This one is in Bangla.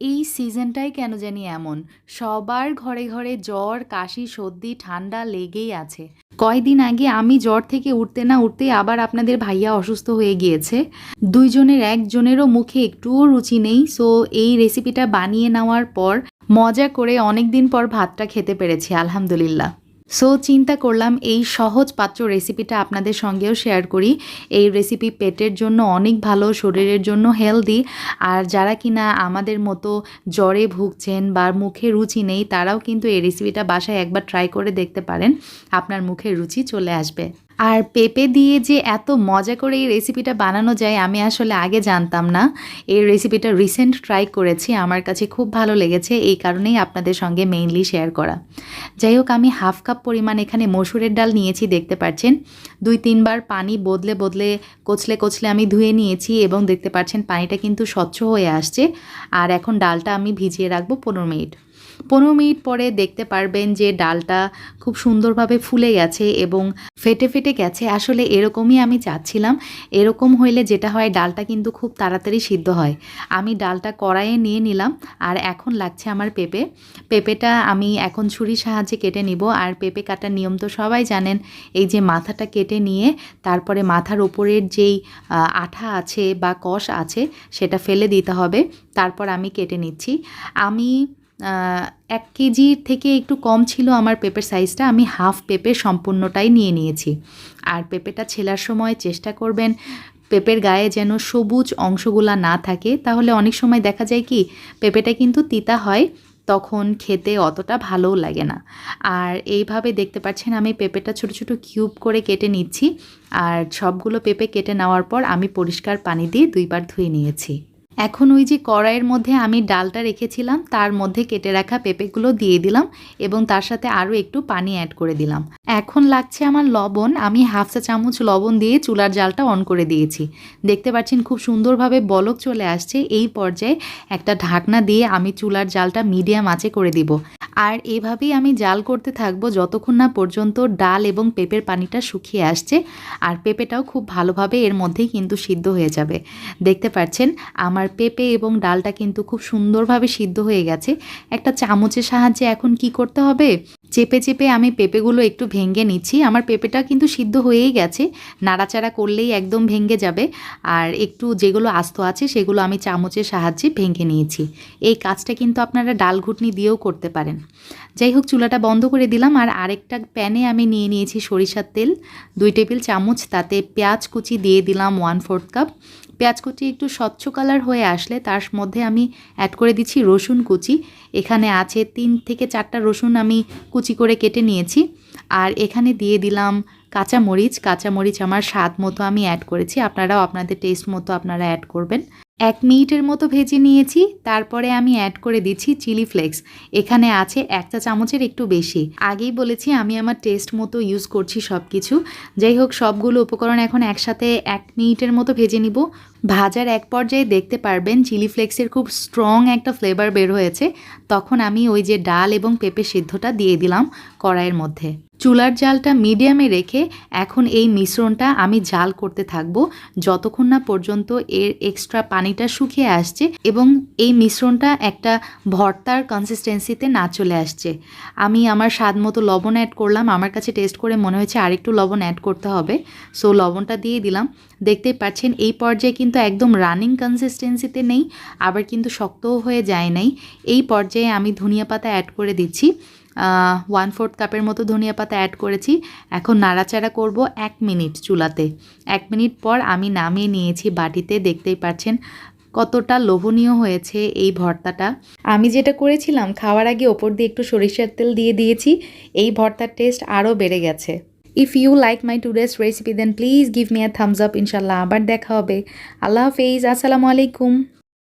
এই সিজনটাই কেন জানি এমন, সবার ঘরে ঘরে জ্বর, কাশি, সর্দি, ঠান্ডা লেগেই আছে। কয়দিন আগে আমি জ্বর থেকে উঠতে না উঠতেই আবার আপনাদের ভাইয়া অসুস্থ হয়ে গিয়েছে। ২ জনের একজনেরও মুখে একটুও রুচি নেই। সো এই রেসিপিটা বানিয়ে নেওয়ার পর মজা করে অনেকদিন পর ভাতটা খেতে পেরেছি আলহামদুলিল্লাহ। সো চিন্তা করলাম এই সহজ পাচ্য রেসিপিটা আপনাদের সঙ্গেও শেয়ার করি। এই রেসিপি পেটের জন্য অনেক ভালো, শরীরের জন্য হেলদি। আর যারা কিনা আমাদের মতো জ্বরে ভুগছেন বা মুখে রুচি নেই, তারাও কিন্তু এই রেসিপিটা বাসায় একবার ট্রাই করে দেখতে পারেন। আপনার মুখে রুচি চলে আসবে। আর পেঁপে দিয়ে যে এত মজা করে এই রেসিপিটা বানানো যায় আমি আসলে আগে জানতাম না। এই রেসিপিটা রিসেন্ট ট্রাই করেছি, আমার কাছে খুব ভালো লেগেছে, এই কারণেই আপনাদের সঙ্গে মেইনলি শেয়ার করা। যাই হোক, আমি হাফ কাপ পরিমাণ এখানে মসুরের ডাল নিয়েছি, দেখতে পাচ্ছেন ২-৩ বার পানি বদলে বদলে কচলে কচলে আমি ধুয়ে নিয়েছি এবং দেখতে পাচ্ছেন পানিটা কিন্তু স্বচ্ছ হয়ে আসছে। আর এখন ডালটা আমি ভিজিয়ে রাখবো ১৫ মিনিট। ১৫ মিনিট পরে দেখতে পারবেন যে ডালটা খুব সুন্দরভাবে ফুলে গেছে এবং ফেটে ফেটে গেছে। আসলে এরকমই আমি চাচ্ছিলাম। এরকম হইলে যেটা হয়, ডালটা কিন্তু খুব তাড়াতাড়ি সিদ্ধ হয়। আমি ডালটা কড়াইয়ে নিয়ে নিলাম আর এখন লাগছে আমার পেঁপে। পেঁপেটা আমি এখন ছুরির সাহায্যে কেটে নিব। আর পেঁপে কাটার নিয়ম তো সবাই জানেন। এই যে মাথাটা কেটে নিয়ে তারপরে মাথার উপরের যেই আঠা আছে বা কষ আছে সেটা ফেলে দিতে হবে। তারপর আমি কেটে নিচ্ছি। আমি ১ কেজির থেকে একটু কম ছিল আমার পেঁপের সাইজটা। আমি হাফ পেঁপে সম্পূর্ণটাই নিয়ে নিয়েছি। আর পেঁপেটা ছেলার সময় চেষ্টা করবেন পেঁপের গায়ে যেন সবুজ অংশগুলা না থাকে, তাহলে অনেক সময় দেখা যায় কি পেঁপেটা কিন্তু তিতা হয়, তখন খেতে অতটা ভালোও লাগে না। আর এইভাবে দেখতে পাচ্ছেন আমি পেঁপেটা ছোট ছোট কিউব করে কেটে নিচ্ছি। আর সবগুলো পেঁপে কেটে নেওয়ার পর আমি পরিষ্কার পানি দিয়ে ২ বার ধুয়ে নিয়েছি। এখন ওই যে কড়াইয়ের মধ্যে আমি ডালটা রেখেছিলাম তার মধ্যে কেটে রাখা পেঁপেগুলো দিয়ে দিলাম এবং তার সাথে আরও একটু পানি অ্যাড করে দিলাম। এখন লাগছে আমার লবণ। আমি হাফ চা চামচ লবণ দিয়ে চুলার জালটা অন করে দিয়েছি। দেখতে পাচ্ছেন খুব সুন্দরভাবে বলক চলে আসছে। এই পর্যায়ে একটা ঢাকনা দিয়ে আমি চুলার জালটা মিডিয়াম আঁচে করে দিব। আর এভাবেই আমি জাল করতে থাকবো যতক্ষণ না পর্যন্ত ডাল এবং পেঁপের পানিটা শুকিয়ে আসছে। আর পেঁপেটাও খুব ভালোভাবে এর মধ্যেই কিন্তু সিদ্ধ হয়ে যাবে। দেখতে পাচ্ছেন আমার পেঁপে এবং ডালটা কিন্তু খুব সুন্দরভাবে সিদ্ধ হয়ে গেছে। একটা চামচের সাহায্যে এখন কি করতে হবে, চেপে চেপে আমি পেঁপেগুলো একটু ভেঙে নিচ্ছি। আমার পেঁপেটা কিন্তু সিদ্ধ হয়েই গেছে, নাড়াচাড়া করলেই একদম ভেঙে যাবে। আর একটু যেগুলো আস্ত আছে সেগুলো আমি চামচের সাহায্যে ভেঙে নিয়েছি। এই কাজটা কিন্তু আপনারা ডাল ঘুটনি দিয়েও করতে পারেন। যাই হোক, চুলাটা বন্ধ করে দিলাম। আর আরেকটা প্যানে আমি নিয়ে নিয়েছি সরিষার তেল ২ টেবিল চামচ। তাতে পেঁয়াজ কুচি দিয়ে দিলাম 1/4 কাপ। পেঁয়াজ কুচি একটু স্বচ্ছ কালার হয়ে আসলে তার মধ্যে আমি অ্যাড করে দিচ্ছি রসুন কুচি। এখানে আছে ৩ থেকে ৪টা রসুন আমি কুচি করে কেটে নিয়েছি। আর এখানে দিয়ে দিলাম কাঁচামরিচ। কাঁচামরিচ আমার স্বাদ মতো আমি অ্যাড করেছি, আপনারাও আপনাদের টেস্ট মতো আপনারা অ্যাড করবেন। ১ মিনিটের মতো ভেজে নিয়েছি। তারপরে আমি অ্যাড করে দিচ্ছি চিলি ফ্লেক্স। এখানে আছে ১ চা চামচের একটু বেশি। আগেই বলেছি আমি আমার টেস্ট মতো ইউজ করছি সব কিছু। যাই হোক, সবগুলো উপকরণ এখন একসাথে ১ মিনিটের মতো ভেজে নিব। ভাজার এক পর্যায়ে দেখতে পারবেন চিলি ফ্লেক্সের খুব স্ট্রং একটা ফ্লেভার বের হয়েছে। তখন আমি ওই যে ডাল এবং পেঁপে সিদ্ধটা দিয়ে দিলাম কড়াইয়ের মধ্যে। চুলার জালটা মিডিয়ামে রেখে এখন এই মিশ্রণটা আমি জাল করতে থাকবো যতক্ষণ না পর্যন্ত এর এক্সট্রা পানিটা শুকিয়ে আসছে এবং এই মিশ্রণটা একটা ভর্তার কনসিস্টেন্সিতে না চলে আসছে। আমি আমার স্বাদ মতো লবণ অ্যাড করলাম। আমার কাছে টেস্ট করে মনে হয়েছে আরেকটু লবণ অ্যাড করতে হবে। সো লবণটা দিয়ে দিলাম। দেখতেই পাচ্ছেন এই পর্যায়ে কিন্তু একদম রানিং কনসিস্টেন্সিতে নেই, আবার কিন্তু শক্তও হয়ে যায় নাই। এই পর্যায়ে আমি ধনিয়া পাতা অ্যাড করে দিচ্ছি। 1/4 কাপের মতো ধনিয়া পাতা অ্যাড করেছি। এখন নাড়াচাড়া করব ১ মিনিট চুলাতে। ১ মিনিট পর আমি নামিয়ে নিয়েছি বাটিতে। দেখতেই পাচ্ছেন কতটা লোভনীয় হয়েছে এই ভর্তাটা। আমি যেটা করেছিলাম, খাওয়ার আগে ওপর দিয়ে একটু সরিষার তেল দিয়ে দিয়েছি। এই ভর্তার টেস্ট আরও বেড়ে গেছে। If you like my today's recipe then please give me a thumbs up. ইনশাল্লাহ আবার দেখা হবে। আল্লাহ হাফেজ, আসসালামু আলাইকুম।